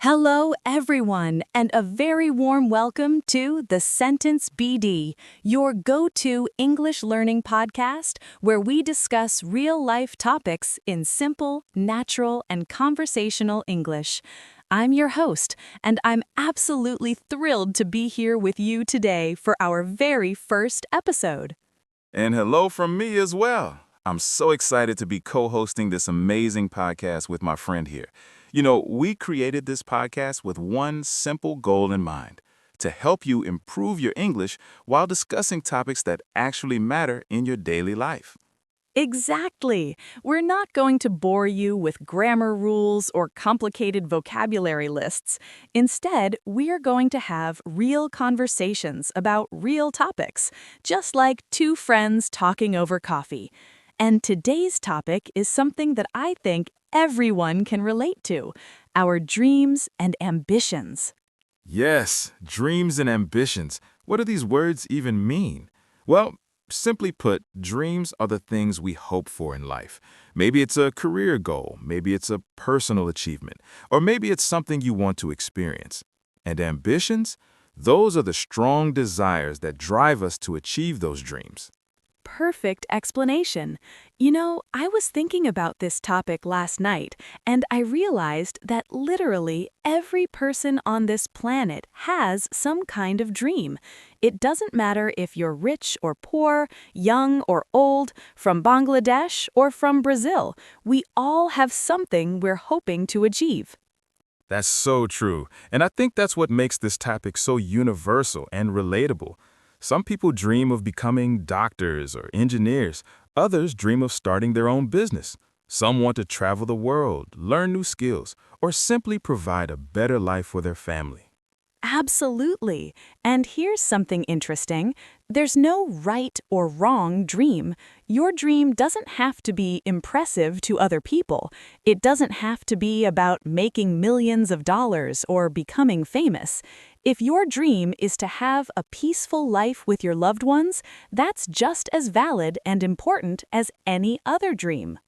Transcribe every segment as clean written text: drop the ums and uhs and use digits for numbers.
Hello, everyone, and a very warm welcome to The Sentence BD, your go-to English learning podcast where we discuss real-life topics in simple, natural, and conversational English. I'm your host, and I'm absolutely thrilled to be here with you today for our very first episode. And hello from me as well. I'm so excited to be co-hosting this amazing podcast with my friend here. We created this podcast with one simple goal in mind: to help you improve your English while discussing topics that actually matter in your daily life. Exactly. We're not going to bore you with grammar rules or complicated vocabulary lists. Instead, we're going to have real conversations about real topics, just like two friends talking over coffee. And today's topic is something that I think everyone can relate to: our dreams and ambitions. Yes, dreams and ambitions. What do these words even mean? Well, simply put, dreams are the things we hope for in life. Maybe it's a career goal, maybe it's a personal achievement, or maybe it's something you want to experience. And ambitions? Those are the strong desires that drive us to achieve those dreams. Perfect explanation. I was thinking about this topic last night, and I realized that literally every person on this planet has some kind of dream. It doesn't matter if you're rich or poor, young or old, from Bangladesh or from Brazil. We all have something we're hoping to achieve. That's so true, and I think that's what makes this topic so universal and relatable. Some people dream of becoming doctors or engineers. Others dream of starting their own business. Some want to travel the world, learn new skills, or simply provide a better life for their family. Absolutely. And here's something interesting. There's no right or wrong dream. Your dream doesn't have to be impressive to other people. It doesn't have to be about making millions of dollars or becoming famous. If your dream is to have a peaceful life with your loved ones, that's just as valid and important as any other dream.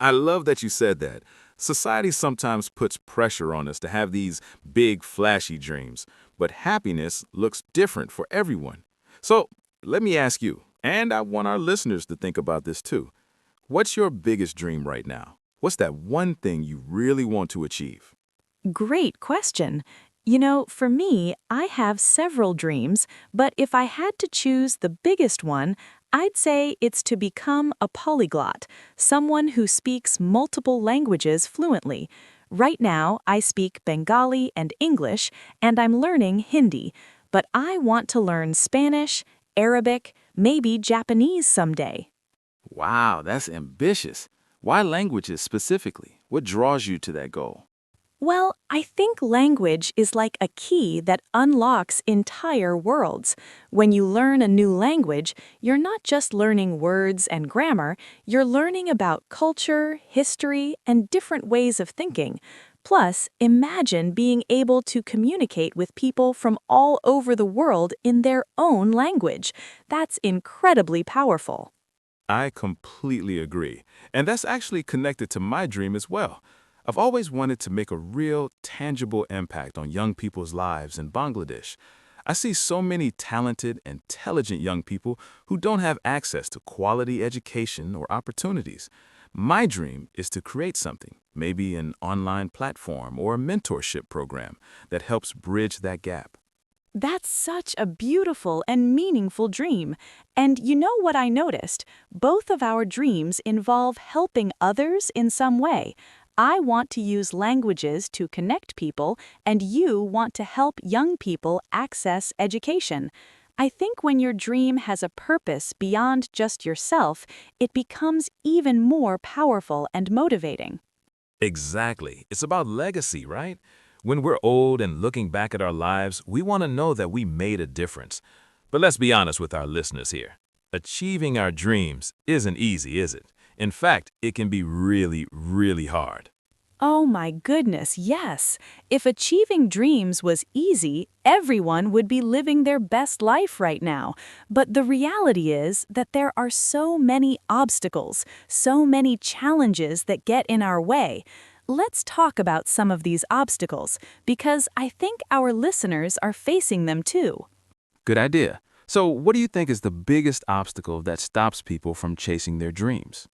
I love that you said that. Society sometimes puts pressure on us to have these big, flashy dreams, but happiness looks different for everyone. So, let me ask you, and I want our listeners to think about this too. What's your biggest dream right now? What's that one thing you really want to achieve? Great question. For me, I have several dreams, but if I had to choose the biggest one, I'd say it's to become a polyglot, someone who speaks multiple languages fluently. Right now, I speak Bengali and English, and I'm learning Hindi, but I want to learn Spanish, Arabic, maybe Japanese someday. Wow, that's ambitious. Why languages specifically? What draws you to that goal? Well, I think language is like a key that unlocks entire worlds. When you learn a new language, you're not just learning words and grammar, you're learning about culture, history, and different ways of thinking. Plus, imagine being able to communicate with people from all over the world in their own language. That's incredibly powerful. I completely agree. And that's actually connected to my dream as well. I've always wanted to make a real, tangible impact on young people's lives in Bangladesh. I see so many talented, intelligent young people who don't have access to quality education or opportunities. My dream is to create something, maybe an online platform or a mentorship program that helps bridge that gap. That's such a beautiful and meaningful dream. And you know what I noticed? Both of our dreams involve helping others in some way. I want to use languages to connect people, and you want to help young people access education. I think when your dream has a purpose beyond just yourself, it becomes even more powerful and motivating. Exactly. It's about legacy, right? When we're old and looking back at our lives, we want to know that we made a difference. But let's be honest with our listeners here. Achieving our dreams isn't easy, is it? In fact, it can be really, really hard. Oh my goodness, yes. If achieving dreams was easy, everyone would be living their best life right now. But the reality is that there are so many obstacles, so many challenges that get in our way. let's talk about some of these obstacles because I think our listeners are facing them too. Good idea. So, what do you think is the biggest obstacle that stops people from chasing their dreams?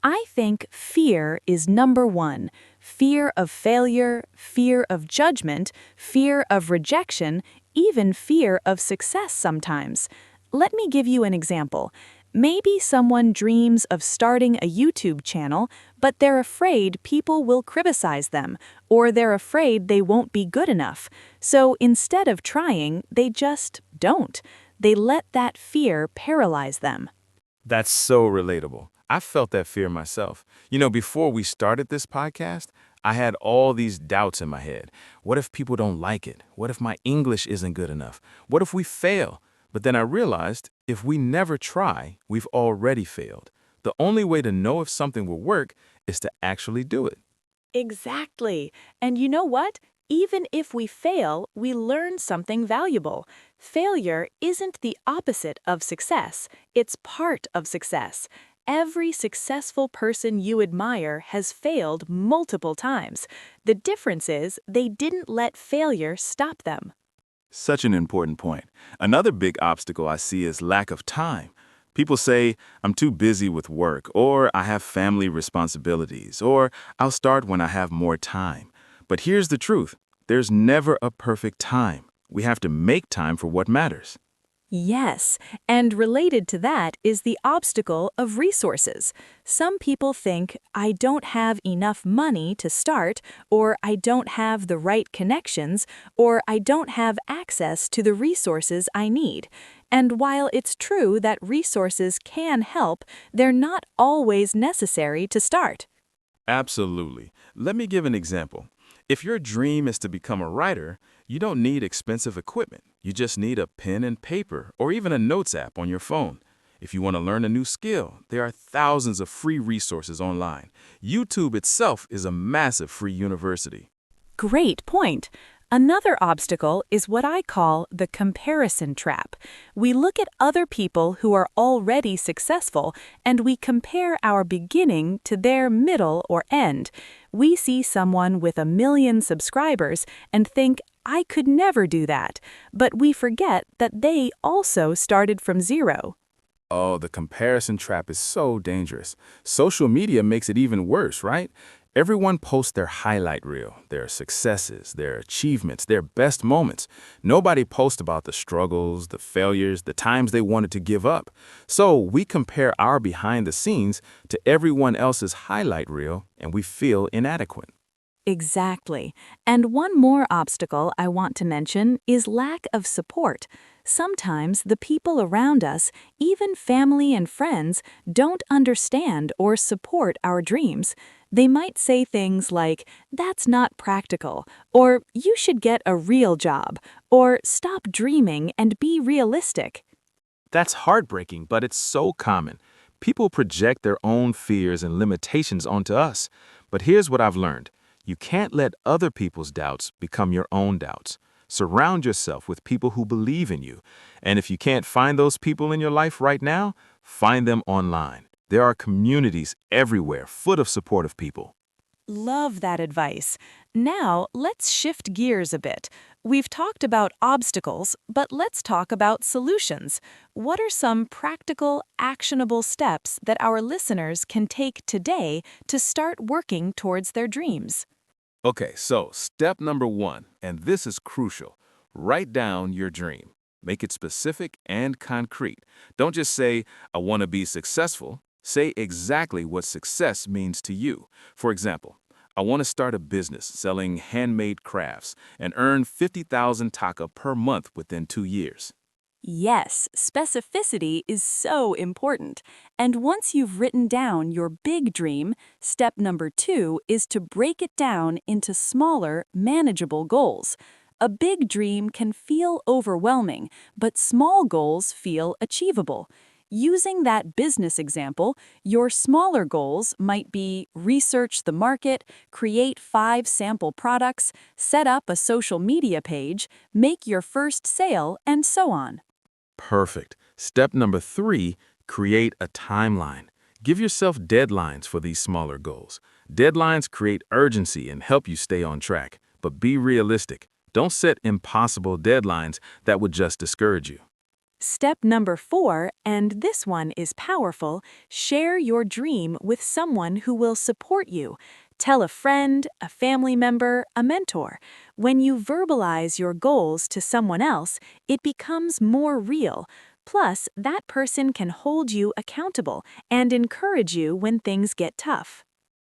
I think fear is number one. Fear of failure, fear of judgment, fear of rejection, even fear of success sometimes. Let me give you an example. Maybe someone dreams of starting a YouTube channel, but they're afraid people will criticize them, or they're afraid they won't be good enough. So instead of trying, they just don't. They let that fear paralyze them. That's so relatable. I felt that fear myself. Before we started this podcast, I had all these doubts in my head. What if people don't like it? What if my English isn't good enough? What if we fail? But then I realized if we never try, we've already failed. The only way to know if something will work is to actually do it. Exactly. And you know what? Even if we fail, we learn something valuable. Failure isn't the opposite of success, it's part of success. Every successful person you admire has failed multiple times. The difference is they didn't let failure stop them. Such an important point. Another big obstacle I see is lack of time. People say, I'm too busy with work, or I have family responsibilities, or I'll start when I have more time. But here's the truth. There's never a perfect time. We have to make time for what matters. Yes, and related to that is the obstacle of resources. Some people think, I don't have enough money to start, or I don't have the right connections, or I don't have access to the resources I need. And while it's true that resources can help, they're not always necessary to start. Absolutely. Let me give an example. If your dream is to become a writer, you don't need expensive equipment. You just need a pen and paper or even a notes app on your phone. If you want to learn a new skill, there are thousands of free resources online. YouTube itself is a massive free university. Great point. Another obstacle is what I call the comparison trap. We look at other people who are already successful and we compare our beginning to their middle or end. We see someone with 1 million subscribers and think, I could never do that. But we forget that they also started from zero. Oh, the comparison trap is so dangerous. Social media makes it even worse, right? Everyone posts their highlight reel, their successes, their achievements, their best moments. Nobody posts about the struggles, the failures, the times they wanted to give up. So we compare our behind the scenes to everyone else's highlight reel, and we feel inadequate. Exactly. And one more obstacle I want to mention is lack of support. Sometimes the people around us, even family and friends, don't understand or support our dreams. They might say things like, that's not practical, or you should get a real job, or stop dreaming and be realistic. That's heartbreaking, but it's so common. People project their own fears and limitations onto us. But here's what I've learned. You can't let other people's doubts become your own doubts. Surround yourself with people who believe in you. And if you can't find those people in your life right now, find them online. There are communities everywhere full of supportive people. Love that advice. Now, let's shift gears a bit. We've talked about obstacles, but let's talk about solutions. What are some practical, actionable steps that our listeners can take today to start working towards their dreams? Okay, so step number 1, and this is crucial. Write down your dream. Make it specific and concrete. Don't just say, I want to be successful. Say exactly what success means to you. For example, I want to start a business selling handmade crafts and earn 50,000 taka per month within 2 years. Yes, specificity is so important. And once you've written down your big dream, step number 2 is to break it down into smaller, manageable goals. A big dream can feel overwhelming, but small goals feel achievable. Using that business example, your smaller goals might be research the market, create 5 sample products, set up a social media page, make your first sale, and so on. Perfect. Step number 3, create a timeline. Give yourself deadlines for these smaller goals. Deadlines create urgency and help you stay on track, but be realistic. Don't set impossible deadlines that would just discourage you. Step number 4, and this one is powerful, share your dream with someone who will support you. Tell a friend, a family member, a mentor. When you verbalize your goals to someone else, it becomes more real. Plus, that person can hold you accountable and encourage you when things get tough.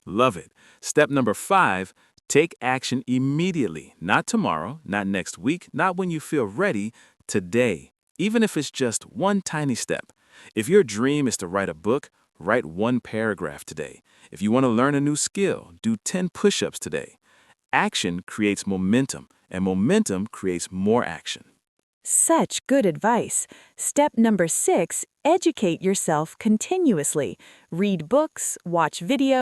Love it. Step number 5, take action immediately. Not tomorrow, not next week, not when you feel ready, today. Even if it's just one tiny step. If your dream is to write a book, write one paragraph today. If you want to learn a new skill, do 10 push-ups today. Action creates momentum, and momentum creates more action. Such good advice. Step number 6, educate yourself continuously. Read books, watch videos.